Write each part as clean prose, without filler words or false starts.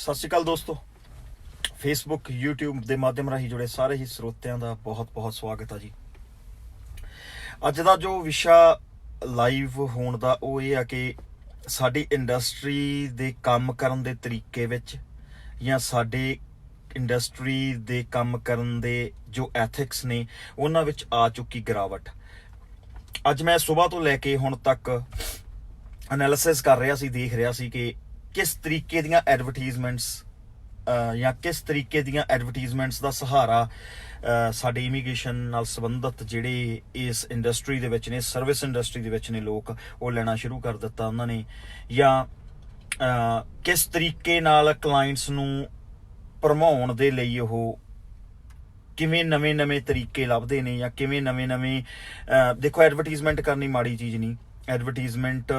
ਸਤਿ ਸ਼੍ਰੀ ਅਕਾਲ ਦੋਸਤੋ। Facebook YouTube ਦੇ ਮਾਧਿਅਮ ਰਾਹੀਂ ਜੁੜੇ ਸਾਰੇ ਹੀ ਸਰੋਤਿਆਂ ਦਾ ਬਹੁਤ-ਬਹੁਤ ਸਵਾਗਤ ਹੈ ਜੀ। ਅੱਜ ਦਾ ਜੋ ਵਿਸ਼ਾ ਲਾਈਵ ਹੋਣ ਦਾ ਉਹ ਇਹ ਆ ਕਿ ਸਾਡੀ ਇੰਡਸਟਰੀ ਦੇ ਕੰਮ ਕਰਨ ਦੇ ਤਰੀਕੇ ਵਿੱਚ ਜਾਂ ਸਾਡੇ ਇੰਡਸਟਰੀ ਦੇ ਕੰਮ ਕਰਨ ਦੇ ਜੋ ਐਥਿਕਸ ਨੇ ਉਹਨਾਂ ਵਿੱਚ ਆ ਚੁੱਕੀ ਗਿਰਾਵਟ। ਅੱਜ ਮੈਂ ਸਵੇਰ ਤੋਂ ਲੈ ਕੇ ਹੁਣ ਤੱਕ ਐਨਾਲਿਸਿਸ ਕਰ ਰਿਹਾ ਸੀ, ਦੇਖ ਰਿਹਾ ਸੀ ਕਿ किस तरीके ਦੀਆਂ ਐਡਵਰਟਾਈਜ਼ਮੈਂਟਸ ਜਾਂ ਕਿਸ ਤਰੀਕੇ ਦੀਆਂ ਐਡਵਰਟਾਈਜ਼ਮੈਂਟਸ ਦਾ ਸਹਾਰਾ ਸਾਡੇ ਇਮੀਗ੍ਰੇਸ਼ਨ ਨਾਲ ਸੰਬੰਧਿਤ ਜਿਹੜੇ ਇਸ ਇੰਡਸਟਰੀ ਦੇ ਵਿੱਚ ਨੇ, ਸਰਵਿਸ ਇੰਡਸਟਰੀ ਦੇ ਵਿੱਚ ਨੇ ਲੋਕ, ਉਹ ਲੈਣਾ ਸ਼ੁਰੂ ਕਰ ਦਿੱਤਾ ਉਹਨਾਂ ਨੇ। ਜਾਂ ਕਿਸ ਤਰੀਕੇ ਨਾਲ ਕਲਾਇੰਟਸ ਨੂੰ ਭਰਮਾਉਣ ਦੇ ਲਈ ਉਹ ਕਿਵੇਂ ਨਵੇਂ ਤਰੀਕੇ ਲੱਭਦੇ ਨੇ ਜਾਂ ਕਿਵੇਂ ਨਵੇਂ ਦੇਖੋ, ਐਡਵਰਟਾਈਜ਼ਮੈਂਟ ਕਰਨੀ ਮਾੜੀ ਚੀਜ਼ ਨਹੀਂ। ਐਡਵਰਟਾਈਜ਼ਮੈਂਟ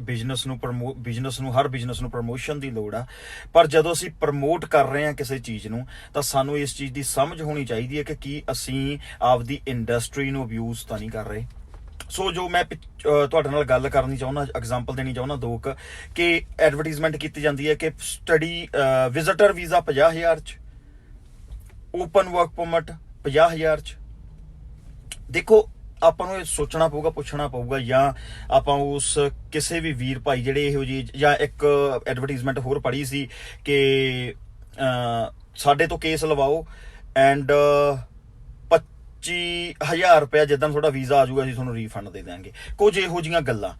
ਬਿਜ਼ਨਸ ਨੂੰ ਹਰ ਬਿਜ਼ਨਸ ਨੂੰ ਪ੍ਰਮੋਸ਼ਨ ਦੀ ਲੋੜ ਆ, ਪਰ ਜਦੋਂ ਅਸੀਂ ਪ੍ਰਮੋਟ ਕਰ ਰਹੇ ਹਾਂ ਕਿਸੇ ਚੀਜ਼ ਨੂੰ ਤਾਂ ਸਾਨੂੰ ਇਸ ਚੀਜ਼ ਦੀ ਸਮਝ ਹੋਣੀ ਚਾਹੀਦੀ ਹੈ ਕਿ ਕੀ ਅਸੀਂ ਆਪਦੀ ਇੰਡਸਟਰੀ ਨੂੰ ਅਬਿਊਜ਼ ਤਾਂ ਨਹੀਂ ਕਰ ਰਹੇ। ਸੋ ਜੋ ਮੈਂ ਤੁਹਾਡੇ ਨਾਲ ਗੱਲ ਕਰਨੀ ਚਾਹੁੰਦਾ, ਐਗਜ਼ਾਮਪਲ ਦੇਣੀ ਚਾਹੁੰਦਾ ਦੋ ਕੁ, ਕਿ ਐਡਵਰਟਾਈਜ਼ਮੈਂਟ ਕੀਤੀ ਜਾਂਦੀ ਹੈ ਕਿ ਸਟੱਡੀ ਵਿਜ਼ਟਰ ਵੀਜ਼ਾ 50,000 ਚ, ਓਪਨ ਵਰਕ ਪਰਮਿਟ 50,000 ਚ। ਦੇਖੋ, ਆਪਾਂ ਨੂੰ ਇਹ ਸੋਚਣਾ ਪਊਗਾ, ਪੁੱਛਣਾ ਪਊਗਾ, ਜਾਂ ਆਪਾਂ ਉਸ ਕਿਸੇ ਵੀ ਵੀਰ ਭਾਈ ਜਿਹੜੇ ਇਹੋ ਜਿਹੀ, ਜਾਂ ਇੱਕ ਐਡਵਰਟਾਈਜ਼ਮੈਂਟ ਹੋਰ ਪੜ੍ਹੀ ਸੀ ਕਿ ਸਾਡੇ ਤੋਂ ਕੇਸ ਲਵਾਓ ਐਂਡ 25,000 ਰੁਪਇਆ ਜਿੱਦਾਂ ਤੁਹਾਡਾ ਵੀਜ਼ਾ ਆ ਜਾਊਗਾ ਅਸੀਂ ਤੁਹਾਨੂੰ ਰੀਫੰਡ ਦੇ ਦਿਆਂਗੇ। ਕੁਝ ਇਹੋ ਜਿਹੀਆਂ ਗੱਲਾਂ।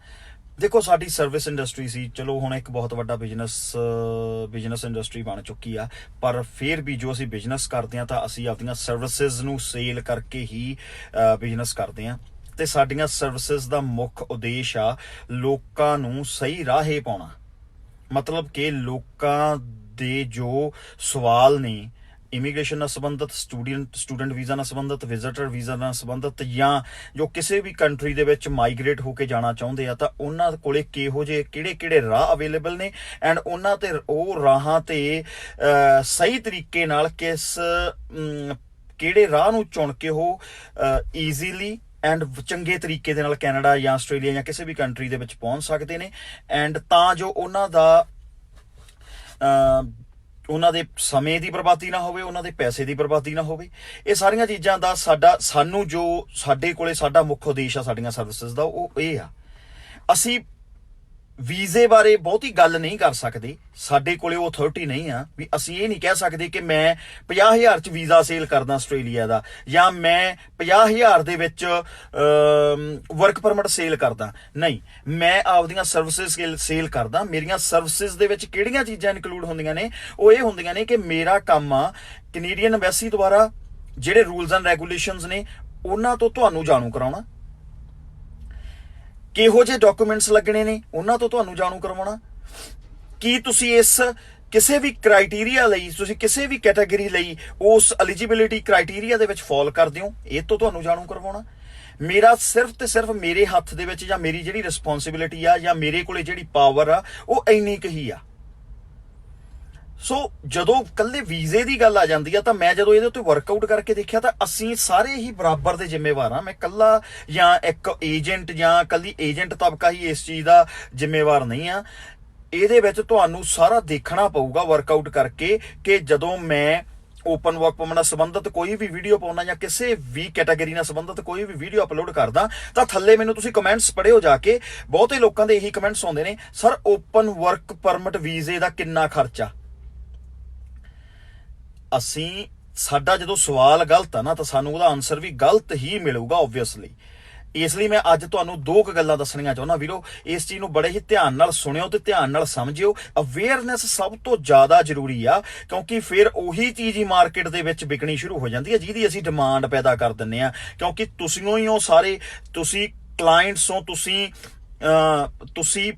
ਦੇਖੋ, ਸਾਡੀ ਸਰਵਿਸ ਇੰਡਸਟਰੀ ਸੀ, ਚਲੋ ਹੁਣ ਇੱਕ ਬਹੁਤ ਵੱਡਾ ਬਿਜ਼ਨਸ ਇੰਡਸਟਰੀ ਬਣ ਚੁੱਕੀ ਆ, ਪਰ ਫਿਰ ਵੀ ਜੋ ਅਸੀਂ ਬਿਜ਼ਨਸ ਕਰਦੇ ਹਾਂ ਤਾਂ ਅਸੀਂ ਆਪਣੀਆਂ ਸਰਵਿਸਿਜ਼ ਨੂੰ ਸੇਲ ਕਰਕੇ ਹੀ ਬਿਜ਼ਨਸ ਕਰਦੇ ਹਾਂ, ਤੇ ਸਾਡੀਆਂ ਸਰਵਿਸਿਜ਼ ਦਾ ਮੁੱਖ ਉਦੇਸ਼ ਆ ਲੋਕਾਂ ਨੂੰ ਸਹੀ ਰਾਹੇ ਪਾਉਣਾ। ਮਤਲਬ ਕਿ ਲੋਕਾਂ ਦੇ ਜੋ ਸਵਾਲ ਨੇ ਇਮੀਗ੍ਰੇਸ਼ਨ ਨਾਲ ਸੰਬੰਧਿਤ, ਸਟੂਡੈਂਟ ਵੀਜ਼ਾ ਨਾਲ ਸੰਬੰਧਿਤ, ਵਿਜ਼ਟਰ ਵੀਜ਼ਾ ਨਾਲ ਸੰਬੰਧਿਤ, ਜਾਂ ਜੋ ਕਿਸੇ ਵੀ ਕੰਟਰੀ ਦੇ ਵਿੱਚ ਮਾਈਗ੍ਰੇਟ ਹੋ ਕੇ ਜਾਣਾ ਚਾਹੁੰਦੇ ਆ ਤਾਂ ਉਹਨਾਂ ਕੋਲੇ ਕਿਹੋ ਜਿਹੇ ਕਿਹੜੇ ਰਾਹ ਅਵੇਲੇਬਲ ਨੇ, ਐਂਡ ਉਹਨਾਂ ਤੇ ਉਹ ਰਾਹਾਂ ਤੇ ਸਹੀ ਤਰੀਕੇ ਨਾਲ ਕਿਹੜੇ ਰਾਹ ਨੂੰ ਚੁਣ ਕੇ ਉਹ ਈਜ਼ੀਲੀ ਐਂਡ ਚੰਗੇ ਤਰੀਕੇ ਦੇ ਨਾਲ ਕੈਨੇਡਾ ਜਾਂ ਆਸਟ੍ਰੇਲੀਆ ਜਾਂ ਕਿਸੇ ਵੀ ਕੰਟਰੀ ਦੇ ਵਿੱਚ ਪਹੁੰਚ ਸਕਦੇ ਨੇ, ਐਂਡ ਤਾਂ ਜੋ ਉਹਨਾਂ ਦੇ ਸਮੇਂ ਦੀ ਬਰਬਾਦੀ ਨਾ ਹੋਵੇ, ਉਹਨਾਂ ਦੇ ਪੈਸੇ ਦੀ ਬਰਬਾਦੀ ਨਾ ਹੋਵੇ। ਇਹ ਸਾਰੀਆਂ ਚੀਜ਼ਾਂ ਦਾ ਸਾਨੂੰ ਜੋ ਸਾਡੇ ਕੋਲੇ ਸਾਡਾ ਮੁੱਖ ਉਦੇਸ਼ ਆ ਸਾਡੀਆਂ ਸਰਵਿਸਿਜ਼ ਦਾ, ਉਹ ਇਹ ਆ। ਅਸੀਂ ਵੀਜ਼ੇ ਬਾਰੇ ਬਹੁਤੀ ਗੱਲ ਨਹੀਂ ਕਰ ਸਕਦੇ, ਸਾਡੇ ਕੋਲੇ ਉਹ ਅਥਾਰਟੀ ਨਹੀਂ ਆ ਵੀ ਅਸੀਂ ਇਹ ਨਹੀਂ ਕਹਿ ਸਕਦੇ ਕਿ ਮੈਂ 50,000 ਚ ਵੀਜ਼ਾ ਸੇਲ ਕਰਦਾ ਆਸਟ੍ਰੇਲੀਆ ਦਾ, ਜਾਂ ਮੈਂ 50,000 ਦੇ ਵਿੱਚ ਵਰਕ ਪਰਮਿਟ ਸੇਲ ਕਰਦਾ। ਨਹੀਂ, ਮੈਂ ਆਪਦੀਆਂ ਸਰਵਿਸਿਜ਼ ਸੇਲ ਕਰਦਾ। ਮੇਰੀਆਂ ਸਰਵਿਸਿਜ਼ ਦੇ ਵਿੱਚ ਕਿਹੜੀਆਂ ਚੀਜ਼ਾਂ ਇਨਕਲੂਡ ਹੁੰਦੀਆਂ ਨੇ? ਉਹ ਇਹ ਹੁੰਦੀਆਂ ਨੇ ਕਿ ਮੇਰਾ ਕੰਮ ਆ ਕੈਨੇਡੀਅਨ ਐਮਬੈਸੀ ਦੁਆਰਾ ਜਿਹੜੇ ਰੂਲਸ ਐਂਡ ਰੈਗੂਲੇਸ਼ਨਸ ਨੇ ਉਹਨਾਂ ਤੋਂ ਤੁਹਾਨੂੰ ਜਾਣੂ ਕਰਾਉਣਾ, ਕਿਹੋ ਜਿਹੇ ਡਾਕੂਮੈਂਟਸ ਲੱਗਣੇ ਨੇ ਉਹਨਾਂ ਤੋਂ ਤੁਹਾਨੂੰ ਜਾਣੂ ਕਰਵਾਉਣਾ, ਕੀ ਤੁਸੀਂ ਕਿਸੇ ਵੀ ਕ੍ਰਾਈਟੇਰੀਆ ਲਈ, ਤੁਸੀਂ ਕਿਸੇ ਵੀ ਕੈਟਾਗਰੀ ਲਈ ਉਸ ਐਲੀਜੀਬਿਲਿਟੀ ਕ੍ਰਾਈਟੇਰੀਆ ਦੇ ਵਿੱਚ ਫਾਲ ਕਰਦੇ ਹੋ, ਇਹ ਤੋਂ ਤੁਹਾਨੂੰ ਜਾਣੂ ਕਰਵਾਉਣਾ। ਮੇਰਾ ਸਿਰਫ ਤੇ ਸਿਰਫ ਮੇਰੇ ਹੱਥ ਦੇ ਵਿੱਚ ਜਾਂ ਮੇਰੀ ਜਿਹੜੀ ਰਿਸਪੌਂਸਿਬਿਲਿਟੀ ਆ ਜਾਂ ਮੇਰੇ ਕੋਲੇ ਜਿਹੜੀ ਪਾਵਰ ਆ ਉਹ ਇੰਨੀ ਕੁ ਹੀ ਆ। ਸੋ ਜਦੋਂ ਕੱਲੇ ਵੀਜ਼ੇ ਦੀ ਗੱਲ ਆ ਜਾਂਦੀ ਆ ਤਾਂ ਮੈਂ ਜਦੋਂ ਇਹਦੇ ਉੱਤੇ ਵਰਕਆਊਟ ਕਰਕੇ ਦੇਖਿਆ ਤਾਂ ਅਸੀਂ ਸਾਰੇ ਹੀ ਬਰਾਬਰ ਦੇ ਜ਼ਿੰਮੇਵਾਰ ਆ। ਮੈਂ ਕੱਲਾ ਜਾਂ ਇੱਕ ਏਜੰਟ ਜਾਂ ਕੱਲੀ ਏਜੰਟ ਤਬਕਾ ਹੀ ਇਸ ਚੀਜ਼ ਦਾ ਜ਼ਿੰਮੇਵਾਰ ਨਹੀਂ ਆ। ਇਹਦੇ ਵਿੱਚ ਤੁਹਾਨੂੰ ਸਾਰਾ ਦੇਖਣਾ ਪਊਗਾ ਵਰਕਆਊਟ ਕਰਕੇ ਕਿ ਜਦੋਂ ਮੈਂ ਓਪਨ ਵਰਕ ਪਰਮਿਟ ਨਾਲ ਸੰਬੰਧਿਤ ਕੋਈ ਵੀ ਵੀਡੀਓ ਪਾਉਣਾ ਜਾਂ ਕਿਸੇ ਵੀ ਕੈਟਾਗਰੀ ਨਾਲ ਸੰਬੰਧਿਤ ਕੋਈ ਵੀ ਵੀਡੀਓ ਅਪਲੋਡ ਕਰਦਾ ਤਾਂ ਥੱਲੇ ਮੈਨੂੰ ਤੁਸੀਂ ਕਮੈਂਟਸ ਪੜ੍ਹਿਓ ਜਾ ਕੇ। ਬਹੁਤੇ ਲੋਕਾਂ ਦੇ ਇਹੀ ਕਮੈਂਟਸ ਆਉਂਦੇ ਨੇ, ਸਰ ਓਪਨ ਵਰਕ ਪਰਮਿਟ ਵੀਜ਼ੇ ਦਾ ਕਿੰਨਾ ਖਰਚਾ? ਸਾਡਾ ਜਦੋਂ ਸਵਾਲ ਗਲਤ ਆ ਨਾ ਤਾਂ ਸਾਨੂੰ ਉਹਦਾ ਆਨਸਰ ਵੀ ਗਲਤ ਹੀ ਮਿਲੂਗਾ ਓਬਵੀਅਸਲੀ। ਇਸ ਲਈ ਮੈਂ ਅੱਜ ਤੁਹਾਨੂੰ ਦੋ ਕੁ ਗੱਲਾਂ ਦੱਸਣੀਆਂ ਚਾਹੁੰਦਾ ਵੀਰੋ। ਇਸ ਚੀਜ਼ ਨੂੰ ਬੜੇ ਹੀ ਧਿਆਨ ਨਾਲ ਸੁਣਿਓ ਤੇ ਧਿਆਨ ਨਾਲ ਸਮਝਿਓ। ਅਵੇਅਰਨੈਸ ਸਭ ਤੋਂ ਜ਼ਿਆਦਾ ਜ਼ਰੂਰੀ ਆ, ਕਿਉਂਕਿ ਫਿਰ ਉਹੀ ਚੀਜ਼ ਹੀ ਮਾਰਕੀਟ ਦੇ ਵਿੱਚ ਵਿਕਣੀ ਸ਼ੁਰੂ ਹੋ ਜਾਂਦੀ ਹੈ ਜਿਹਦੀ ਅਸੀਂ ਡਿਮਾਂਡ ਪੈਦਾ ਕਰ ਦਿੰਦੇ ਆ, ਕਿਉਂਕਿ ਤੁਸੀਂ ਹੀ ਹੋ ਸਾਰੇ, ਤੁਸੀਂ ਕਲਾਇੰਟਸ ਹੋ, ਤੁਸੀਂ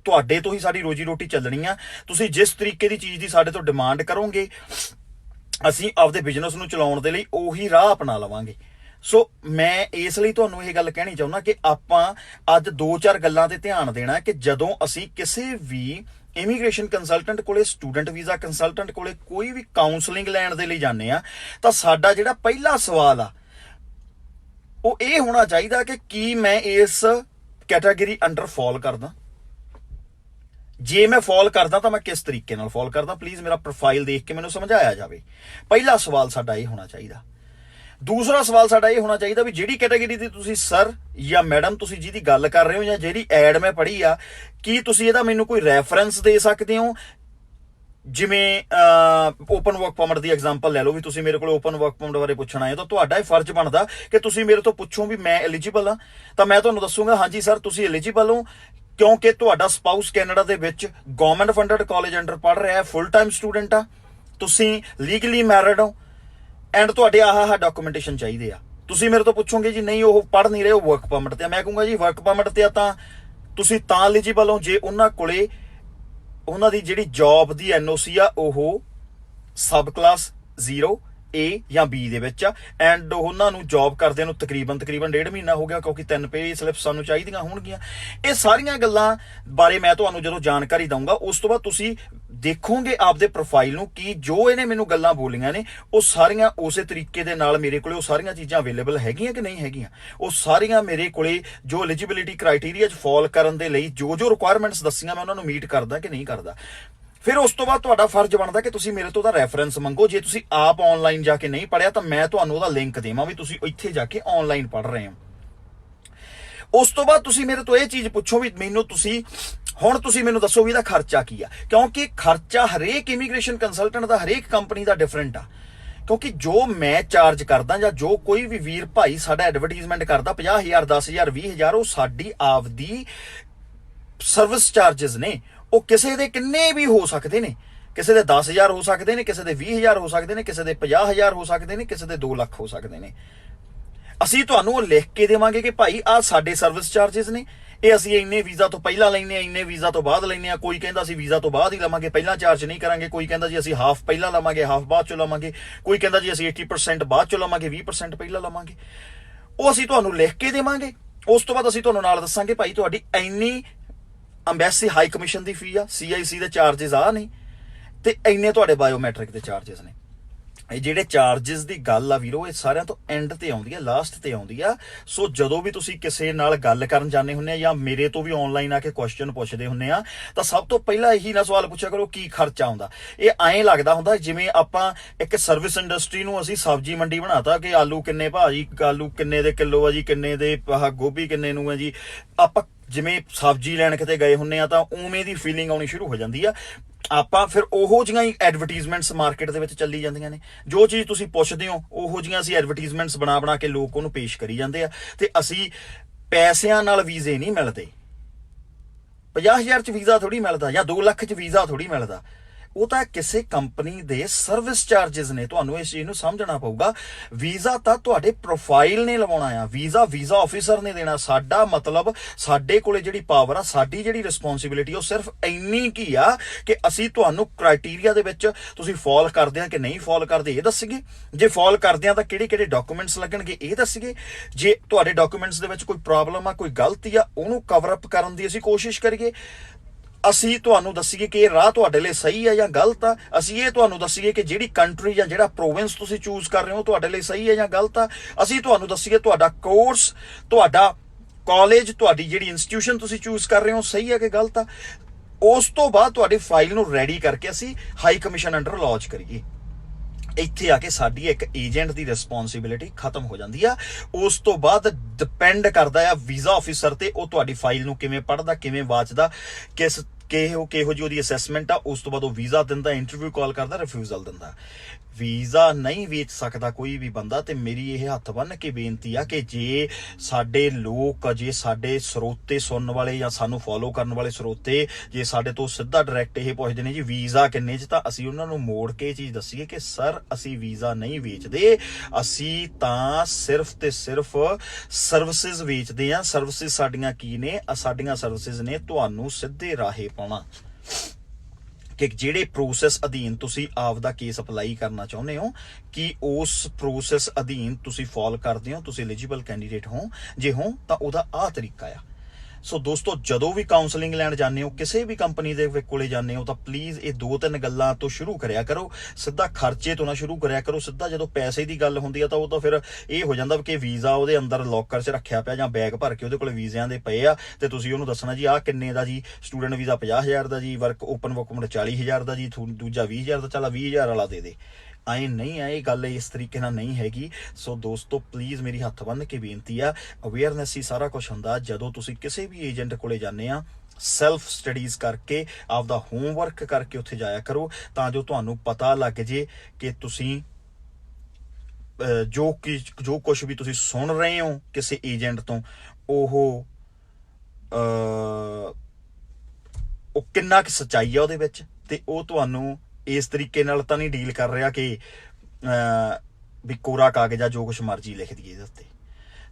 ਤੁਹਾਡੇ ਤੋਂ ਹੀ ਸਾਡੀ ਰੋਜੀ ਰੋਟੀ ਚੱਲਣੀ ਆ। ਤੁਸੀਂ ਜਿਸ ਤਰੀਕੇ ਦੀ ਚੀਜ਼ ਦੀ ਸਾਡੇ ਤੋਂ ਡਿਮਾਂਡ ਕਰੋਗੇ, ਅਸੀਂ ਆਪਦੇ ਬਿਜ਼ਨਸ ਨੂੰ ਚਲਾਉਣ ਦੇ ਲਈ ਉਹੀ ਰਾਹ ਅਪਣਾ ਲਵਾਂਗੇ। ਸੋ ਮੈਂ ਇਸ ਲਈ ਤੁਹਾਨੂੰ ਇਹ ਗੱਲ ਕਹਿਣੀ ਚਾਹੁੰਦਾ ਕਿ ਆਪਾਂ ਅੱਜ 2-4 ਗੱਲਾਂ ਤੇ ਧਿਆਨ ਦੇਣਾ ਕਿ ਜਦੋਂ ਅਸੀਂ ਕਿਸੇ ਵੀ ਇਮੀਗ੍ਰੇਸ਼ਨ ਕੰਸਲਟੈਂਟ ਕੋਲੇ, ਸਟੂਡੈਂਟ ਵੀਜ਼ਾ ਕੰਸਲਟੈਂਟ ਕੋਲੇ ਕੋਈ ਵੀ ਕਾਉਂਸਲਿੰਗ ਲੈਣ ਦੇ ਲਈ ਜਾਂਦੇ ਆ ਤਾਂ ਸਾਡਾ ਜਿਹੜਾ ਪਹਿਲਾ ਸਵਾਲ ਆ ਉਹ ਇਹ ਹੋਣਾ ਚਾਹੀਦਾ ਕਿ ਕੀ ਮੈਂ ਇਸ ਕੈਟਾਗਰੀ ਅੰਡਰ ਫਾਲ ਕਰਦਾ, ਜੇ ਮੈਂ ਫਾਲ ਕਰਦਾ ਤਾਂ ਮੈਂ ਕਿਸ ਤਰੀਕੇ ਨਾਲ ਫਾਲ ਕਰਦਾ, ਪਲੀਜ਼ ਮੇਰਾ ਪ੍ਰੋਫਾਈਲ ਦੇਖ ਕੇ ਮੈਨੂੰ ਸਮਝਾਇਆ ਜਾਵੇ। ਪਹਿਲਾ ਸਵਾਲ ਸਾਡਾ ਇਹ ਹੋਣਾ ਚਾਹੀਦਾ। ਦੂਸਰਾ ਸਵਾਲ ਸਾਡਾ ਇਹ ਹੋਣਾ ਚਾਹੀਦਾ ਵੀ ਜਿਹੜੀ ਕੈਟਾਗਰੀ ਦੀ ਤੁਸੀਂ ਸਰ ਜਾਂ ਮੈਡਮ ਤੁਸੀਂ ਜਿਹਦੀ ਗੱਲ ਕਰ ਰਹੇ ਹੋ ਜਾਂ ਜਿਹੜੀ ਐਡ ਮੈਂ ਪੜ੍ਹੀ ਆ, ਕੀ ਤੁਸੀਂ ਇਹਦਾ ਮੈਨੂੰ ਕੋਈ ਰੈਫਰੈਂਸ ਦੇ ਸਕਦੇ ਹੋ? ਜਿਵੇਂ ਓਪਨ ਵਰਕ ਪਰਮਿਟ ਦੀ ਐਗਜ਼ਾਮਪਲ ਲੈ ਲਓ, ਵੀ ਤੁਸੀਂ ਮੇਰੇ ਕੋਲ ਓਪਨ ਵਰਕ ਪਰਮਿਟ ਬਾਰੇ ਪੁੱਛਣ ਆਏ ਹੋ, ਤਾਂ ਤੁਹਾਡਾ ਇਹ ਫਰਜ਼ ਬਣਦਾ ਕਿ ਤੁਸੀਂ ਮੇਰੇ ਤੋਂ ਪੁੱਛੋ ਵੀ ਮੈਂ ਐਲੀਜੀਬਲ ਹਾਂ। ਤਾਂ ਮੈਂ ਤੁਹਾਨੂੰ ਦੱਸੂਗਾ ਹਾਂਜੀ ਸਰ ਤੁਸੀਂ ਐਲੀਜੀਬਲ ਹੋ, ਕਿਉਂਕਿ ਤੁਹਾਡਾ ਸਪਾਊਸ ਕੈਨੇਡਾ ਦੇ ਵਿੱਚ ਗਵਰਨਮੈਂਟ ਫੰਡਡ ਕਾਲਜ ਅੰਡਰ ਪੜ੍ਹ ਰਿਹਾ ਹੈ, ਫੁੱਲ ਟਾਈਮ ਸਟੂਡੈਂਟ ਆ, ਤੁਸੀਂ ਲੀਗਲੀ ਮੈਰਿਡ ਹੋ ਐਂਡ ਤੁਹਾਡੇ ਆਹ ਡਾਕੂਮੈਂਟੇਸ਼ਨ ਚਾਹੀਦੇ ਆ। ਤੁਸੀਂ ਮੇਰੇ ਤੋਂ ਪੁੱਛੋਗੇ ਜੀ ਨਹੀਂ ਉਹ ਪੜ੍ਹ ਨਹੀਂ ਰਹੇ, ਉਹ ਵਰਕ ਪਰਮਿਟ ਤੇ ਆ। ਮੈਂ ਕਹੂੰਗਾ ਜੀ ਵਰਕ ਪਰਮਿਟ ਤੇ ਆ ਤਾਂ ਤੁਸੀਂ ਤਾਂ ਐਲੀਜੀਬਲ ਹੋ ਜੇ ਉਹਨਾਂ ਕੋਲੇ ਉਹਨਾਂ ਦੀ ਜਿਹੜੀ ਜੌਬ ਦੀ ਐਨਓਸੀ ਆ ਉਹ ਸਬ ਕਲਾਸ 0 A ਜਾਂ B ਦੇ ਵਿੱਚ ਆ, ਐਂਡ ਉਹਨਾਂ ਨੂੰ ਜੌਬ ਕਰਦਿਆਂ ਨੂੰ ਤਕਰੀਬਨ 1.5 ਮਹੀਨਾ ਹੋ ਗਿਆ, ਕਿਉਂਕਿ 3 ਪੇ ਸਲਿੱਪ ਸਾਨੂੰ ਚਾਹੀਦੀਆਂ ਹੋਣਗੀਆਂ। ਇਹ ਸਾਰੀਆਂ ਗੱਲਾਂ ਬਾਰੇ ਮੈਂ ਤੁਹਾਨੂੰ ਜਦੋਂ ਜਾਣਕਾਰੀ ਦਊਂਗਾ, ਉਸ ਤੋਂ ਬਾਅਦ ਤੁਸੀਂ ਦੇਖੋਗੇ ਆਪਦੇ ਪ੍ਰੋਫਾਈਲ ਨੂੰ ਕਿ ਜੋ ਇਹਨੇ ਮੈਨੂੰ ਗੱਲਾਂ ਬੋਲੀਆਂ ਨੇ ਉਹ ਸਾਰੀਆਂ ਉਸੇ ਤਰੀਕੇ ਦੇ ਨਾਲ ਮੇਰੇ ਕੋਲੇ ਉਹ ਸਾਰੀਆਂ ਚੀਜ਼ਾਂ ਅਵੇਲੇਬਲ ਹੈਗੀਆਂ ਕਿ ਨਹੀਂ ਹੈਗੀਆਂ। ਉਹ ਸਾਰੀਆਂ ਮੇਰੇ ਕੋਲੇ ਜੋ ਐਲੀਜੀਬਿਲਿਟੀ ਕ੍ਰਾਈਟੇਰੀਆ 'ਚ ਫਾਲ ਕਰਨ ਦੇ ਲਈ ਜੋ ਰਿਕੁਆਇਰਮੈਂਟਸ ਦੱਸੀਆਂ ਮੈਂ ਉਹਨਾਂ ਨੂੰ ਮੀਟ ਕਰਦਾ ਕਿ ਨਹੀਂ ਕਰਦਾ। ਫਿਰ ਉਸ ਤੋਂ ਬਾਅਦ ਤੁਹਾਡਾ ਫਰਜ਼ ਬਣਦਾ ਕਿ ਤੁਸੀਂ ਮੇਰੇ ਤੋਂ ਉਹਦਾ ਰੈਫਰੈਂਸ ਮੰਗੋ। ਜੇ ਤੁਸੀਂ ਆਪ ਆਨਲਾਈਨ ਜਾ ਕੇ ਨਹੀਂ ਪੜ੍ਹਿਆ ਤਾਂ ਮੈਂ ਤੁਹਾਨੂੰ ਉਹਦਾ ਲਿੰਕ ਦੇਵਾਂ ਵੀ ਤੁਸੀਂ ਇੱਥੇ ਜਾ ਕੇ ਆਨਲਾਈਨ ਪੜ੍ਹ ਰਹੇ ਹੋ। ਉਸ ਤੋਂ ਬਾਅਦ ਤੁਸੀਂ ਮੇਰੇ ਤੋਂ ਇਹ ਚੀਜ਼ ਪੁੱਛੋ ਵੀ ਮੈਨੂੰ ਤੁਸੀਂ ਮੈਨੂੰ ਦੱਸੋ ਵੀ ਇਹਦਾ ਖਰਚਾ ਕੀ ਆ, ਕਿਉਂਕਿ ਖਰਚਾ ਹਰੇਕ ਇਮੀਗ੍ਰੇਸ਼ਨ ਕੰਸਲਟੈਂਟ ਦਾ ਹਰੇਕ ਕੰਪਨੀ ਦਾ ਡਿਫਰੈਂਟ ਆ। ਕਿਉਂਕਿ ਜੋ ਮੈਂ ਚਾਰਜ ਕਰਦਾ ਜਾਂ ਜੋ ਕੋਈ ਵੀ ਵੀਰ ਭਾਈ ਸਾਡਾ ਐਡਵਰਟਾਈਜ਼ਮੈਂਟ ਕਰਦਾ 50,000 10,000 20,000 ਉਹ ਸਾਡੀ ਆਪਦੀ ਸਰਵਿਸ ਚਾਰजेस ਨੇ। ਉਹ ਕਿਸੇ ਦੇ ਕਿੰਨੇ ਵੀ ਹੋ ਸਕਦੇ ਨੇ, ਕਿਸੇ ਦੇ 10,000 ਹੋ ਸਕਦੇ ਨੇ, ਕਿਸੇ ਦੇ 20,000 ਹੋ ਸਕਦੇ ਨੇ, ਕਿਸੇ ਦੇ 50,000 ਹੋ ਸਕਦੇ ਨੇ, ਕਿਸੇ ਦੇ 2 ਲੱਖ ਹੋ ਸਕਦੇ ਨੇ। ਅਸੀਂ ਤੁਹਾਨੂੰ ਉਹ ਲਿਖ ਕੇ ਦੇਵਾਂਗੇ ਕਿ ਭਾਈ ਆਹ ਸਾਡੇ ਸਰਵਿਸ ਚਾਰजेस ਨੇ, ਇਹ ਅਸੀਂ ਇੰਨੇ ਵੀਜ਼ਾ ਤੋਂ ਪਹਿਲਾਂ ਲੈਂਦੇ ਆ, ਇੰਨੇ ਵੀਜ਼ਾ ਤੋਂ ਬਾਅਦ ਲੈਂਦੇ ਆ। ਕੋਈ ਕਹਿੰਦਾ ਅਸੀਂ ਵੀਜ਼ਾ ਤੋਂ ਬਾਅਦ ਹੀ ਲਵਾਂਗੇ, ਪਹਿਲਾਂ ਚਾਰਜ ਨਹੀਂ ਕਰਾਂਗੇ। ਕੋਈ ਕਹਿੰਦਾ ਜੀ ਅਸੀਂ ਹਾਫ ਪਹਿਲਾਂ ਲਵਾਂਗੇ, ਹਾਫ ਬਾਅਦ ਚੋਂ ਲਵਾਂਗੇ। ਕੋਈ ਕਹਿੰਦਾ ਜੀ ਅਸੀਂ 80% ਬਾਅਦ ਚੋਂ ਲਵਾਂਗੇ, 20% ਪਹਿਲਾਂ ਲਵਾਂਗੇ। ਉਹ ਅਸੀਂ ਤੁਹਾਨੂੰ ਲਿਖ ਕੇ ਦੇਵਾਂਗੇ। ਉਸ ਤੋਂ ਬਾਅਦ ਅਸੀਂ ਤੁਹਾਨੂੰ ਨਾਲ ਦੱਸਾਂਗੇ ਭਾਈ ਤੁਹਾਡੀ ਇੰਨੀ ਅੰਬੈਸੀ ਹਾਈ ਕਮਿਸ਼ਨ ਦੀ ਫੀ ਆ, CIC ਦੇ ਚਾਰजेस ਆ ਨਹੀਂ, ਤੇ ਇੰਨੇ ਤੁਹਾਡੇ ਬਾਇਓਮੈਟ੍ਰਿਕ ਦੇ ਚਾਰजेस ਨੇ। ਇਹ ਜਿਹੜੇ ਚਾਰजेस ਦੀ ਗੱਲ ਆ ਵੀਰੋ, ਇਹ ਸਾਰਿਆਂ ਤੋਂ ਐਂਡ ਤੇ ਆਉਂਦੀ ਆ, ਲਾਸਟ ਤੇ ਆਉਂਦੀ ਆ। ਸੋ ਜਦੋਂ ਵੀ ਤੁਸੀਂ ਕਿਸੇ ਨਾਲ ਗੱਲ ਕਰਨ ਜਾਂਦੇ ਹੁੰਦੇ ਆ ਜਾਂ ਮੇਰੇ ਤੋਂ ਵੀ ਆਨਲਾਈਨ ਆ ਕੇ ਕੁਐਸਚਨ ਪੁੱਛਦੇ ਹੁੰਦੇ ਆ, ਤਾਂ ਸਭ ਤੋਂ ਪਹਿਲਾਂ ਇਹੀ ਨਾ ਸਵਾਲ ਪੁੱਛਿਆ ਕਰੋ ਕੀ ਖਰਚਾ ਆਉਂਦਾ। ਇਹ ਐਂ ਲੱਗਦਾ ਹੁੰਦਾ ਜਿਵੇਂ ਆਪਾਂ ਇੱਕ ਸਰਵਿਸ ਇੰਡਸਟਰੀ ਨੂੰ ਅਸੀਂ ਸਬਜ਼ੀ ਮੰਡੀ ਬਣਾਤਾ ਕਿ ਆਲੂ ਕਿੰਨੇ ਭਾਜੀ, ਆਲੂ ਕਿੰਨੇ ਦੇ ਕਿਲੋ ਆ ਜੀ, ਕਿੰਨੇ ਦੇ ਗੋਭੀ ਕਿੰਨੇ ਨੂੰ ਆ ਜੀ। ਆਪਾਂ ਜਿਵੇਂ ਸਬਜ਼ੀ ਲੈਣ ਕਿਤੇ ਗਏ ਹੁੰਦੇ ਆ ਤਾਂ ਉਵੇਂ ਦੀ ਫੀਲਿੰਗ ਆਉਣੀ ਸ਼ੁਰੂ ਹੋ ਜਾਂਦੀ ਆ। ਆਪਾਂ ਫਿਰ ਉਹੋ ਜਿਹੀਆਂ ਹੀ ਐਡਵਰਟਾਈਜ਼ਮੈਂਟਸ ਮਾਰਕੀਟ ਦੇ ਵਿੱਚ ਚੱਲੀ ਜਾਂਦੀਆਂ ਨੇ। ਜੋ ਚੀਜ਼ ਤੁਸੀਂ ਪੁੱਛਦੇ ਹੋ ਉਹੋ ਜਿਹੀਆਂ ਅਸੀਂ ਐਡਵਰਟਾਈਜ਼ਮੈਂਟਸ ਬਣਾ ਕੇ ਲੋਕ ਉਹਨੂੰ ਪੇਸ਼ ਕਰੀ ਜਾਂਦੇ ਆ। ਤੇ ਅਸੀਂ ਪੈਸਿਆਂ ਨਾਲ ਵੀਜ਼ੇ ਨਹੀਂ ਮਿਲਦੇ। 50,000 ਚ ਵੀਜ਼ਾ ਥੋੜੀ ਮਿਲਦਾ ਜਾਂ 2 ਲੱਖ ਚ ਵੀਜ਼ਾ ਥੋੜੀ ਮਿਲਦਾ। ਉਹ ਤਾਂ ਕਿਸੇ ਕੰਪਨੀ ਦੇ ਸਰਵਿਸ ਚਾਰजेस ਨੇ। ਤੁਹਾਨੂੰ ਇਸ ਚੀਜ਼ ਨੂੰ ਸਮਝਣਾ ਪਊਗਾ। ਵੀਜ਼ਾ ਤਾਂ ਤੁਹਾਡੇ ਪ੍ਰੋਫਾਈਲ ਨੇ ਲਵਾਉਣਾ ਆ, ਵੀਜ਼ਾ ਆਫੀਸਰ ਨੇ ਦੇਣਾ। ਸਾਡਾ ਮਤਲਬ ਸਾਡੇ ਕੋਲੇ ਜਿਹੜੀ ਪਾਵਰ ਆ, ਸਾਡੀ ਜਿਹੜੀ ਰਿਸਪੌਂਸਿਬਿਲਿਟੀ ਉਹ ਸਿਰਫ ਇੰਨੀ ਕੀ ਆ ਕਿ ਅਸੀਂ ਤੁਹਾਨੂੰ ਕ੍ਰਾਈਟੇਰੀਆ ਦੇ ਵਿੱਚ ਤੁਸੀਂ ਫਾਲ ਕਰਦੇ ਆ ਕਿ ਨਹੀਂ ਫਾਲ ਕਰਦੇ ਇਹ ਦੱਸੀਏ। ਜੇ ਫਾਲ ਕਰਦੇ ਆ ਤਾਂ ਕਿਹੜੇ ਡਾਕੂਮੈਂਟਸ ਲੱਗਣਗੇ ਇਹ ਦੱਸੀਏ। ਜੇ ਤੁਹਾਡੇ ਡਾਕੂਮੈਂਟਸ ਦੇ ਵਿੱਚ ਕੋਈ ਪ੍ਰੋਬਲਮ ਆ, ਕੋਈ ਗਲਤੀ ਆ, ਉਹਨੂੰ ਕਵਰ ਅਪ ਕਰਨ ਦੀ ਅਸੀਂ ਕੋਸ਼ਿਸ਼ ਕਰੀਏ। ਅਸੀਂ ਤੁਹਾਨੂੰ ਦੱਸੀਏ ਕਿ ਇਹ ਰਾਹ ਤੁਹਾਡੇ ਲਈ ਸਹੀ ਹੈ ਜਾਂ ਗਲਤ ਆ। ਅਸੀਂ ਇਹ ਤੁਹਾਨੂੰ ਦੱਸੀਏ ਕਿ ਜਿਹੜੀ ਕੰਟਰੀ ਜਾਂ ਜਿਹੜਾ ਪ੍ਰੋਵਿੰਸ ਤੁਸੀਂ ਚੂਜ਼ ਕਰ ਰਹੇ ਹੋ ਤੁਹਾਡੇ ਲਈ ਸਹੀ ਹੈ ਜਾਂ ਗਲਤ ਆ। ਅਸੀਂ ਤੁਹਾਨੂੰ ਦੱਸੀਏ ਤੁਹਾਡਾ ਕੋਰਸ, ਤੁਹਾਡਾ ਕਾਲਜ, ਤੁਹਾਡੀ ਜਿਹੜੀ ਇੰਸਟੀਟਿਊਸ਼ਨ ਤੁਸੀਂ ਚੂਜ਼ ਕਰ ਰਹੇ ਹੋ ਸਹੀ ਹੈ ਕਿ ਗਲਤ ਆ। ਉਸ ਤੋਂ ਬਾਅਦ ਤੁਹਾਡੀ ਫਾਈਲ ਨੂੰ ਰੈਡੀ ਕਰਕੇ ਅਸੀਂ ਹਾਈ ਕਮਿਸ਼ਨ ਅੰਡਰ ਲੌਂਚ ਕਰੀਏ। ਇੱਥੇ ਆ ਕੇ ਸਾਡੀ ਇੱਕ ਏਜੰਟ ਦੀ ਰਿਸਪੌਂਸਿਬਿਲਿਟੀ ਖਤਮ ਹੋ ਜਾਂਦੀ ਆ। ਉਸ ਤੋਂ ਬਾਅਦ ਡਿਪੈਂਡ ਕਰਦਾ ਆ ਵੀਜ਼ਾ ਆਫੀਸਰ ਤੇ, ਉਹ ਤੁਹਾਡੀ ਫਾਈਲ ਨੂੰ ਕਿਵੇਂ ਪੜ੍ਹਦਾ, ਕਿਵੇਂ ਵਾਚਦਾ, ਕਿਹੋ ਜਿਹੀ ਉਹਦੀ ਅਸੈਸਮੈਂਟ ਆ। ਉਸ ਤੋਂ ਬਾਅਦ ਉਹ ਵੀਜ਼ਾ ਦਿੰਦਾ, ਇੰਟਰਵਿਊ ਕਾਲ ਕਰਦਾ, ਰਿਫਿਊਜ਼ਲ ਦਿੰਦਾ। ਵੀਜ਼ਾ ਨਹੀਂ ਵੇਚ ਸਕਦਾ ਕੋਈ ਵੀ ਬੰਦਾ। ਤੇ ਮੇਰੀ ਇਹ ਹੱਥ ਬੰਨ੍ਹ ਕੇ ਬੇਨਤੀ ਆ ਕਿ ਜੇ ਸਾਡੇ ਲੋਕ, ਜੇ ਸਾਡੇ ਸਰੋਤੇ ਸੁਣਨ ਵਾਲੇ ਜਾਂ ਸਾਨੂੰ ਫੋਲੋ ਕਰਨ ਵਾਲੇ ਸਰੋਤੇ ਜੇ ਸਾਡੇ ਤੋਂ ਸਿੱਧਾ ਡਾਇਰੈਕਟ ਇਹ ਪੁੱਛਦੇ ਨੇ ਜੀ ਵੀਜ਼ਾ ਕਿੰਨੇ 'ਚ, ਤਾਂ ਅਸੀਂ ਉਹਨਾਂ ਨੂੰ ਮੋੜ ਕੇ ਇਹ ਚੀਜ਼ ਦੱਸੀਏ ਕਿ ਸਰ ਅਸੀਂ ਵੀਜ਼ਾ ਨਹੀਂ ਵੇਚਦੇ, ਅਸੀਂ ਤਾਂ ਸਿਰਫ ਤੇ ਸਿਰਫ ਸਰਵਿਸਿਜ਼ ਵੇਚਦੇ ਆ। ਸਰਵਿਸਿਜ਼ ਸਾਡੀਆਂ ਕੀ ਨੇ? ਸਾਡੀਆਂ ਸਰਵਿਸਿਜ਼ ਨੇ ਤੁਹਾਨੂੰ ਸਿੱਧੇ ਰਾਹੇ ਪਾਉਣਾ ਕਿ ਜਿਹੜੇ ਪ੍ਰੋਸੈਸ ਅਧੀਨ ਤੁਸੀਂ ਆਪ ਦਾ ਕੇਸ ਅਪਲਾਈ ਕਰਨਾ ਚਾਹੁੰਦੇ ਹੋ ਕਿ ਉਸ ਪ੍ਰੋਸੈਸ ਅਧੀਨ ਤੁਸੀਂ ਫਾਲ ਕਰਦੇ ਹੋ, ਤੁਸੀਂ ਐਲੀਜੀਬਲ ਕੈਂਡੀਡੇਟ ਹੋ। ਜੇ ਹੋ ਤਾਂ ਉਹਦਾ ਆਹ ਤਰੀਕਾ ਆ। ਸੋ ਦੋਸਤੋ, ਜਦੋਂ ਵੀ ਕਾਉਂਸਲਿੰਗ ਲੈਣ ਜਾਂਦੇ ਹੋ, ਕਿਸੇ ਵੀ ਕੰਪਨੀ ਦੇ ਕੋਲੇ ਜਾਂਦੇ ਹੋ, ਤਾਂ ਪਲੀਜ਼ ਇਹ 2-3 ਗੱਲਾਂ ਤੋਂ ਸ਼ੁਰੂ ਕਰਿਆ ਕਰੋ। ਸਿੱਧਾ ਖਰਚੇ ਤੋਂ ਨਾ ਸ਼ੁਰੂ ਕਰਿਆ ਕਰੋ। ਸਿੱਧਾ ਜਦੋਂ ਪੈਸੇ ਦੀ ਗੱਲ ਹੁੰਦੀ ਆ ਤਾਂ ਉਹ ਤਾਂ ਫਿਰ ਇਹ ਹੋ ਜਾਂਦਾ ਕਿ ਵੀਜ਼ਾ ਉਹਦੇ ਅੰਦਰ ਲੋਕਰ 'ਚ ਰੱਖਿਆ ਪਿਆ ਜਾਂ ਬੈਗ ਭਰ ਕੇ ਉਹਦੇ ਕੋਲ ਵੀਜ਼ਿਆਂ ਦੇ ਪਏ ਆ, ਤੇ ਤੁਸੀਂ ਉਹਨੂੰ ਦੱਸਣਾ ਜੀ ਆਹ ਕਿੰਨੇ ਦਾ ਜੀ, ਸਟੂਡੈਂਟ ਵੀਜ਼ਾ 50,000 ਦਾ ਜੀ, ਵਰਕ ਓਪਨ ਵਰਕ ਪਰਮਿਟ 40,000 ਦਾ ਜੀ, ਦੂਜਾ 20,000 ਦਾ, ਚੱਲ 20,000 ਵਾਲਾ ਦੇ ਦੇ। ਐਂ ਨਹੀਂ ਹੈ, ਇਹ ਗੱਲ ਇਸ ਤਰੀਕੇ ਨਾਲ ਨਹੀਂ ਹੈਗੀ। ਸੋ ਦੋਸਤੋ, ਪਲੀਜ਼ ਮੇਰੀ ਹੱਥ ਬੰਨ੍ਹ ਕੇ ਬੇਨਤੀ ਆ, ਅਵੇਅਰਨੈਸ ਹੀ ਸਾਰਾ ਕੁਝ ਹੁੰਦਾ। ਜਦੋਂ ਤੁਸੀਂ ਕਿਸੇ ਵੀ ਏਜੰਟ ਕੋਲੇ ਜਾਂਦੇ ਆ, ਸੈਲਫ ਸਟੱਡੀਜ਼ ਕਰਕੇ, ਆਪਦਾ ਹੋਮਵਰਕ ਕਰਕੇ ਉੱਥੇ ਜਾਇਆ ਕਰੋ, ਤਾਂ ਜੋ ਤੁਹਾਨੂੰ ਪਤਾ ਲੱਗ ਜੇ ਕਿ ਤੁਸੀਂ ਜੋ ਕੁਝ ਵੀ ਤੁਸੀਂ ਸੁਣ ਰਹੇ ਹੋ ਕਿਸੇ ਏਜੰਟ ਤੋਂ, ਉਹ ਕਿੰਨਾ ਕੁ ਸੱਚਾਈ ਆ ਉਹਦੇ ਵਿੱਚ, ਤੇ ਉਹ ਤੁਹਾਨੂੰ ਇਸ ਤਰੀਕੇ ਨਾਲ ਤਾਂ ਨਹੀਂ ਡੀਲ ਕਰ ਰਿਹਾ ਕਿ ਵੀ ਕੋਰਾ ਕਾਗਜ਼ ਆ, ਜੋ ਕੁਛ ਮਰਜ਼ੀ ਲਿਖ ਦਈਏ ਇਹਦੇ ਉੱਤੇ।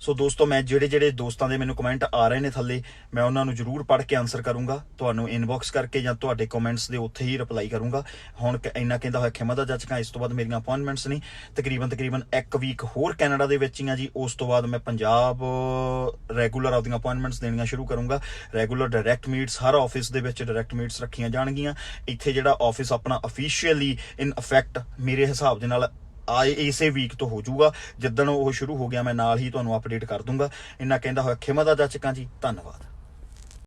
ਸੋ ਦੋਸਤੋ, ਮੈਂ ਜਿਹੜੇ ਦੋਸਤਾਂ ਦੇ ਮੈਨੂੰ ਕਮੈਂਟ ਆ ਰਹੇ ਨੇ ਥੱਲੇ, ਮੈਂ ਉਹਨਾਂ ਨੂੰ ਜ਼ਰੂਰ ਪੜ੍ਹ ਕੇ ਆਨਸਰ ਕਰੂੰਗਾ, ਤੁਹਾਨੂੰ ਇਨਬੌਕਸ ਕਰਕੇ ਜਾਂ ਤੁਹਾਡੇ ਕਮੈਂਟਸ ਦੇ ਉੱਥੇ ਹੀ ਰਿਪਲਾਈ ਕਰੂੰਗਾ। ਹੁਣ ਇੰਨਾ ਕਹਿੰਦਾ ਹੋਇਆ ਖਿਮਾ ਦਾ ਜੱਚਕਾਂ, ਇਸ ਤੋਂ ਬਾਅਦ ਮੇਰੀਆਂ ਅਪਾਇੰਟਮੈਂਟਸ ਨਹੀਂ, ਤਕਰੀਬਨ 1 ਵੀਕ ਹੋਰ ਕੈਨੇਡਾ ਦੇ ਵਿੱਚ ਹੀ ਆ ਜੀ। ਉਸ ਤੋਂ ਬਾਅਦ ਮੈਂ ਪੰਜਾਬ ਰੈਗੂਲਰ ਆਪਦੀਆਂ ਅਪਾਇੰਟਮੈਂਟਸ ਦੇਣੀਆਂ ਸ਼ੁਰੂ ਕਰੂੰਗਾ। ਰੈਗੂਲਰ ਡਾਇਰੈਕਟ ਮੀਟਸ, ਹਰ ਆਫਿਸ ਦੇ ਵਿੱਚ ਡਾਇਰੈਕਟ ਮੀਟਸ ਰੱਖੀਆਂ ਜਾਣਗੀਆਂ। ਇੱਥੇ ਜਿਹੜਾ ਆਫਿਸ ਆਪਣਾ ਅਫੀਸ਼ੀਅਲੀ ਇਨ ਇਫੈਕਟ ਮੇਰੇ ਹਿਸਾਬ ਦੇ ਨਾਲ ਇਸੇ ਵੀਕ ਤੋਂ ਹੋ ਜਾਊਗਾ। ਜਿੱਦਣ ਉਹ ਸ਼ੁਰੂ ਹੋ ਗਿਆ, ਮੈਂ ਨਾਲ ਹੀ ਤੁਹਾਨੂੰ ਅਪਡੇਟ ਕਰ ਦੂੰਗਾ। ਇੰਨਾ ਕਹਿੰਦਾ ਹੋਇਆ ਖਿਮਾ ਦਾ ਜੱਚਕਾਂ ਜੀ, ਧੰਨਵਾਦ।